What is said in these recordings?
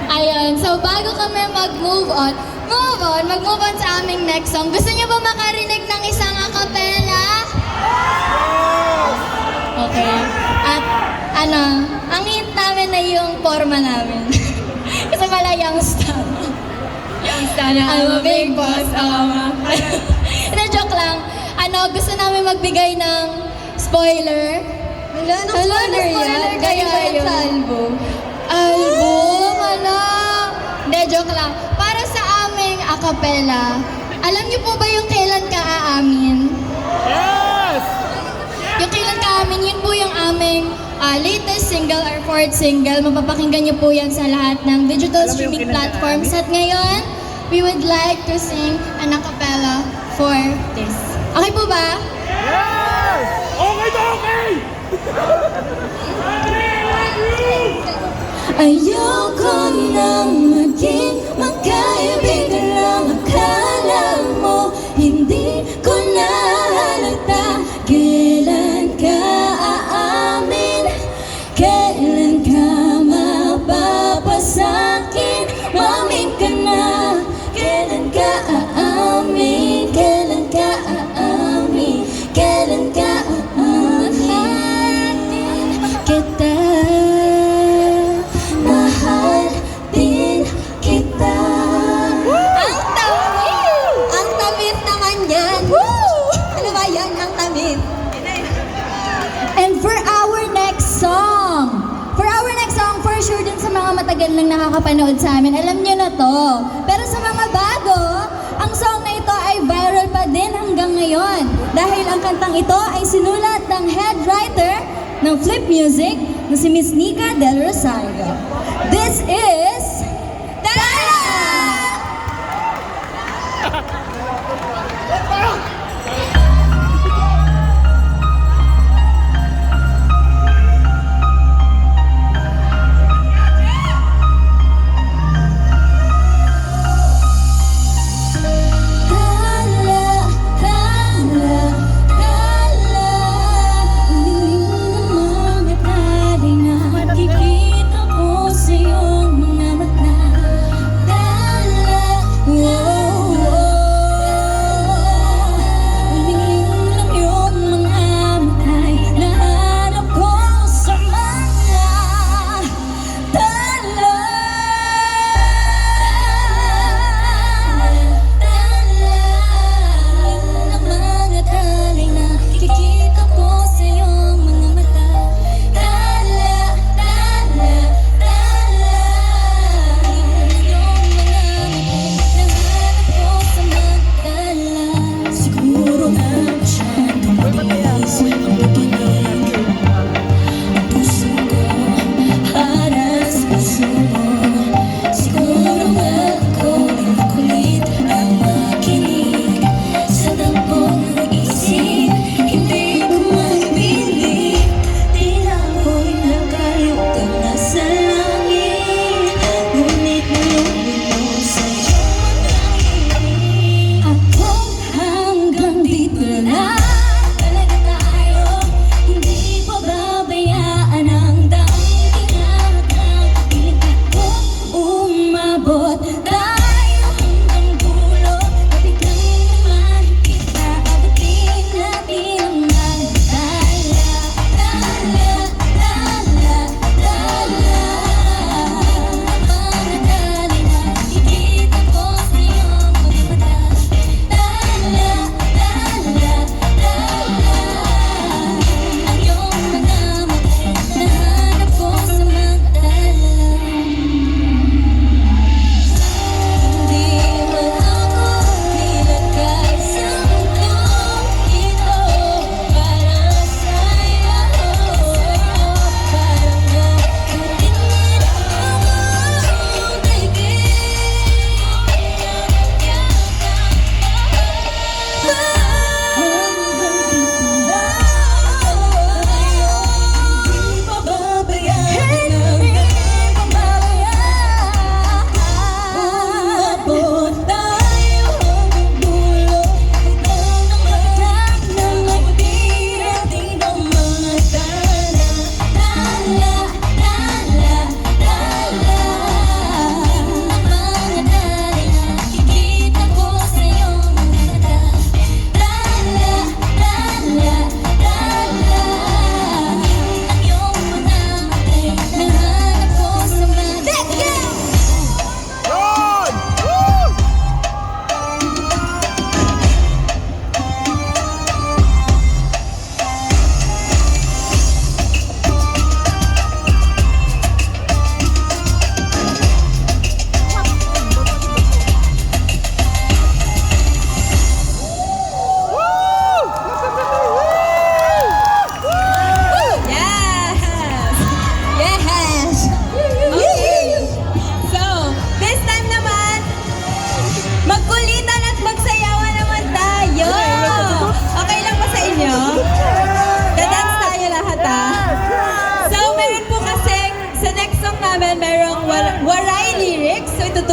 Ayun, so bago kami mag-move on sa aming next song. Gusto niyo ba makarinig ng isang acapella? Okay. At ang hint namin na yung forma namin. Kasi pala youngster. I'm a big boss. Joke lang. Gusto namin magbigay ng spoiler. Wala, spoiler yan. Gaya Gaya yun. sa album. Album? Hindi, joke lang. Para sa aming acapella, alam niyo po ba yung kailan ka aamin? Yes! Yung kailan ka aamin, yun po yung aming latest single or fourth single. Mapapakinggan niyo po yan sa lahat ng digital Alam mo yung streaming kailan ka platforms. At ngayon, we would like to sing an acapella for this. Okay po ba? Yes! Okay na okay! Ayoko nang maging magkaibigan lang. Akala mo hindi ko na halata. Kailan ka aamin? Kailan ka mapapasakin? Mamin ka na. Kailan ka aamin? Kailan ka aamin? Kailan ka aamin? Kita mahal din kita. Ang tamis naman yan. Ano ba yan? Ang tamis. And for our next song, for sure din sa mga matagal nang nakakapanood sa amin, alam nyo na to. Pero sa mga bago, ang song na ito ay viral pa din hanggang ngayon. Dahil ang kantang ito ay sinulat ng head writer ng Flip Music na si Miss Nika Del Rosario. This is Tara! Nakikita ko sa'yo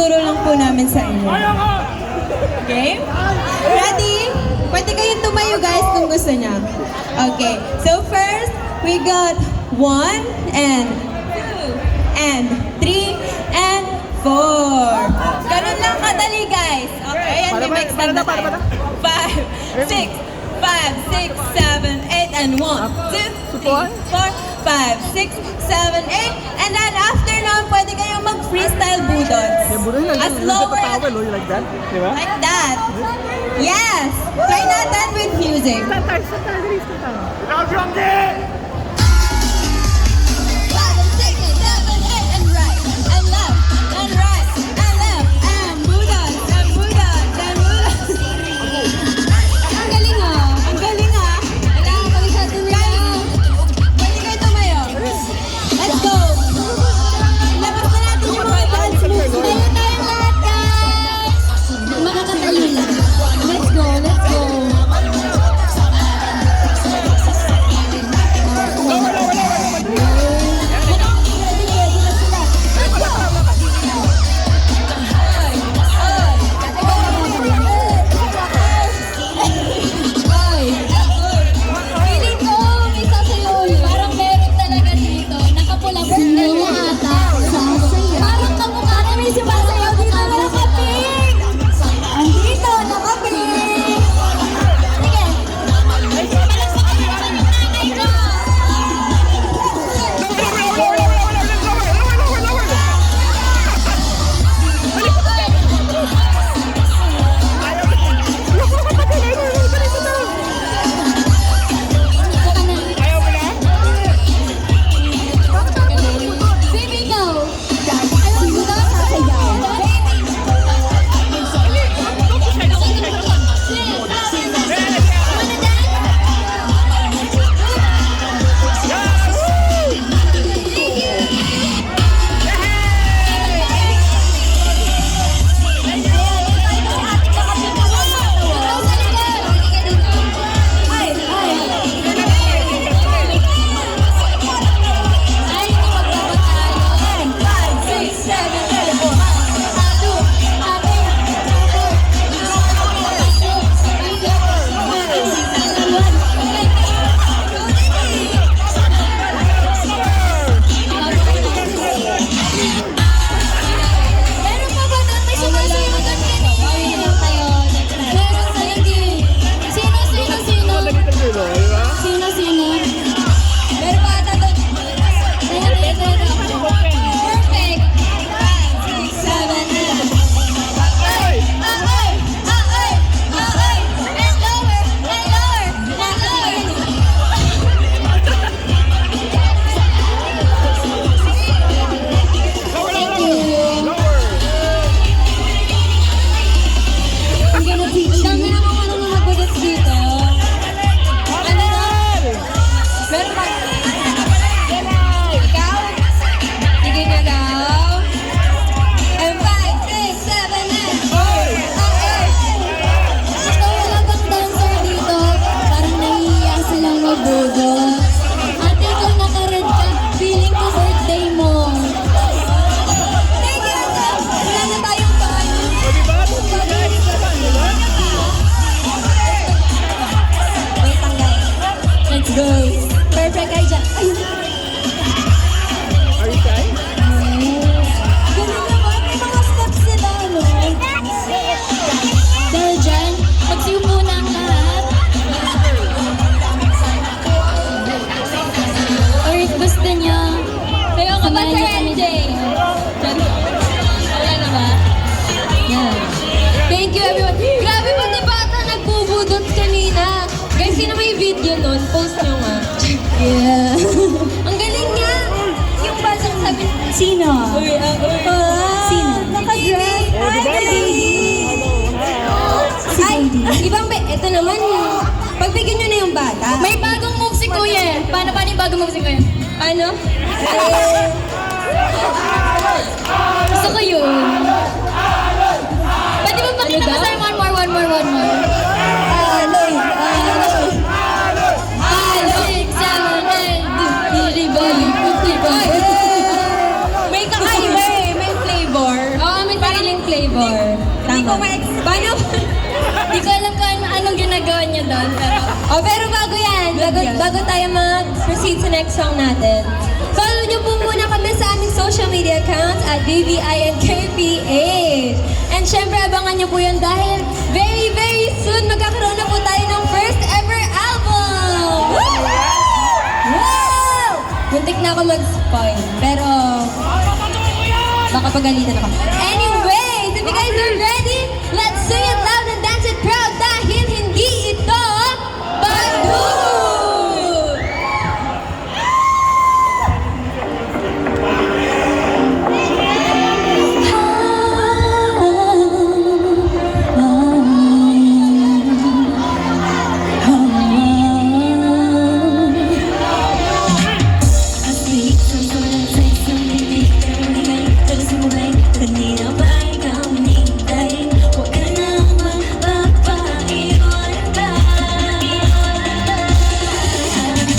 Ituturo lang po namin sa inyo. Ayaw ka! Okay? Ready? Pwede kayong tumayo guys kung gusto niya. Okay. So first, we got 1 and 2 and 3 and 4. Ganun lang kadali guys. Okay, and Para may ba- next para time na, na para tayo. na. 5, 6, 7, 8, and 1, 2, 3, 4, 5, 6, 7, 8. And then after nun, pwede kayong mag-freestyle budots. Yung budo yun, As yung lower sa as towel, oh, you like that? Di ba? like that. Yes! Try natin with music. Stand tayo, stand tayo, dali, stand tayo. Ikaw, Jonggi! 5, 6, 7, 8, and right, and left, and right, and left, and budots, and budots, and budots. Ang galing ah! Ang galing ah! Kailangan ko isa tumayo. Pwede kayo tumayo. Let's go! Labas na natin yung mga dance moves. Tayo tayo lahat guys! Makakatayo lang. Let's go, let's go. Feeling ko, may sasayaw yun. Parang meron talaga dito. Nakapula po niya ata. Parang kamukha na may sumasayaw dito. Nakaping! Andito, nakaping! Sige. Ayaw mo na? Baby, ikaw. Ayaw mo daw sasayaw. Meron pa ba doon? May sumasayaw doon kanina. Meron talaga. Sino? Sino? Meron pa ata doon. Perfect. 5, 6, 7, 8. Ay! And lower, and lower, and lower. Thank you. Lower! I'm gonna teach Ang dami you. namang marunong mag-budots dito. Ano na? Meron pa. Ikaw? Sige na daw. And 5, 6, 7, 8. Ito wala bang dancer dito? Parang nahihiya silang magbudo. Ate, kung naka-red ka, feeling ko birthday mo. Thank you, Ate. Wala na tayong paano. O, di ba? Guys, naman, di ba? Wait lang, guys. Let's go. Perfect kayo dyan. Ay, Are you shy? ganun naman. May mga steps sila, no? Dahil dyan, magsiupo na ang lahat. Or if gusto nyo, Kayo ka ba, samahan Sir nyo kami NJ? dito. Wala na ba? Yan. Thank you, everyone. Grabe po na bata nagbubudot kanina. Guys, sino may video nun? Post nyo nga. Yeah. Ang galing niya. Yung batang sabi, Sino? uy. Sino? Naka-dress. O, di ba? Si Ay, Baby. ibang ito naman yung, pagbigyan nyo na yung bata. May bagong move si Kuya eh. Paano yung bagong move si Kuya? Ano? Gusto ko yun. Pwede mo pakita Ano ko daw? sir? One more. Aloy. 5, 6, 7, 8. Bali. May kakaiba eh. May flavor. Oo, may Parang feeling Igor. Hindi ko Tama. Paano? Hindi ko alam kung anong ginagawa niya doon, pero... Oh, pero bago yan, bago tayo mag-proceed sa next song natin, follow niyo po muna kami sa aming social media accounts at BBINKPH. And syempre, abangan niyo po yun dahil very, very soon magkakaroon na po tayo ng first ever album! Woo! Wow! Muntik na ako mag-spoil, pero baka pagalitan ako. Anyways, if you guys are ready, let's sing it loud and dance it proud dahil hindi ito Badoo! Kanina ba ikaw hinihintay? Huwag ka nang magpapaiwan pa.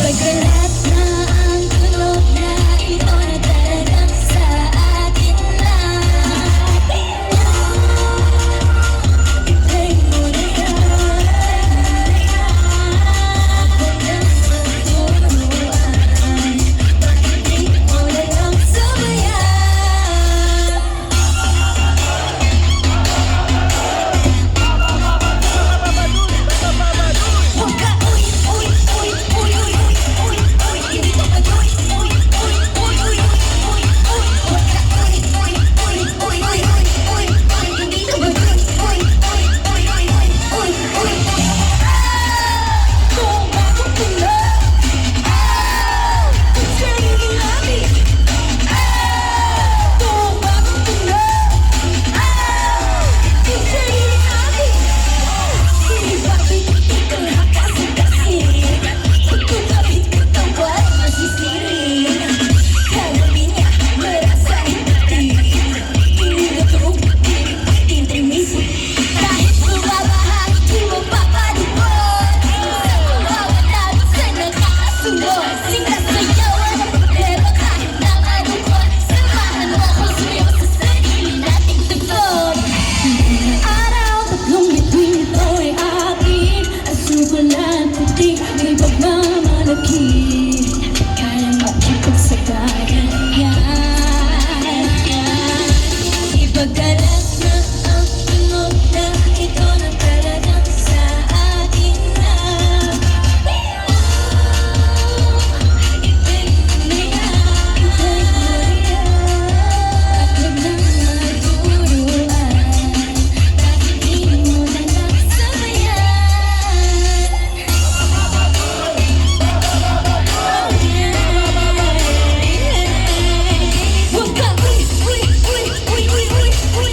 Pagkalat na ang tunog na ito na talagang sa akin na. Itay mo na yan. Hanggang sa turuan. Bakit di mo na lang sabayan? Huwag ka uy, uy, uy, uy, uy, uy, uy, hindi ko Baduy. Uy, uy, uy, uy, uy, uy, huwag ka uy, uy, uy, uy, uy, uy, uy, hindi ko Baduy. Uy, uy, uy, uy, uy, uy, uy. Kung bago ko na. Kung sarili namin. Kung bago ko na. Kung sarili namin. Hindi bakit ikaw nakasakasi? Kung bakit katawad masisiri? Kagabi niya marasahin pati. Hindi na true, hindi timis. Kahit bumabaha, di mo papadipon. Sa kumawala, sa nakakasunod. Sinasayawan ang problema kahit na malungkot. Samahan mo ako sumayaw sa sarili nating tugon. Araw, tatlong bituin ito ay akin. Asukal at puti, may pagmamalaki. Kaya makipagsagayan yan. Ipagkalat na ang tunog na ito na talagang sa akin na. Itay mo na yan. Itay mo na yan. At huwag nang maturuan. Bakit di mo na lang sabayan? Huwag ka uy, uy, uy, uy, uy, uy, uy,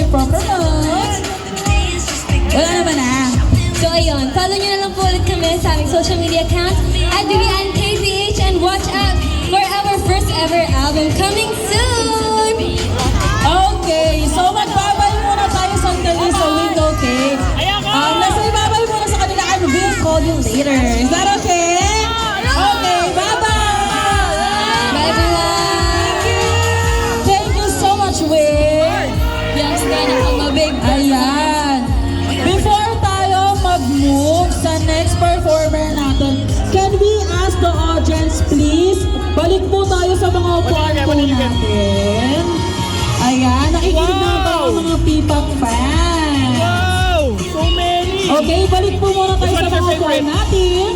promote. Wala naman na. So ayun, follow nyo na lang po ulit kami sa aming social media accounts at BBNKPH and watch out for our first ever album coming soon! Okay, so magbabay muna tayo sandali sa window, okay? Nasa ibabay muna sa kanila and we'll call you later. Is that okay? Okay, bye-bye! Bye everyone! Thank you so much, Will! Yes, kaya nakamabig. Ayan. Before tayo mag-move sa next performer natin, can we ask the audience please, balik po tayo sa mga upuan po natin. Ayan, nakikinig na ba ang mga P-pop fans? Wow! So many! Okay, balik po muna tayo sa mga upuan natin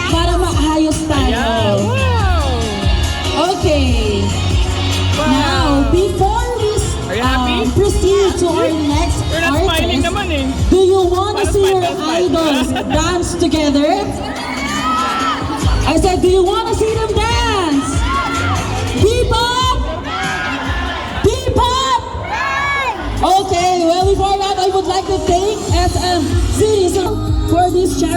para maayos tayo. Yeah! Wow! Okay. Now, before we Are you happy? proceed to our next You're not smiling artist, naman eh. do you want to Para see your smile, smile. idols dance together? I said, do you want to see them dance? P-pop! P-pop! Okay, well before that, I would like to thank SM Cities for this charity.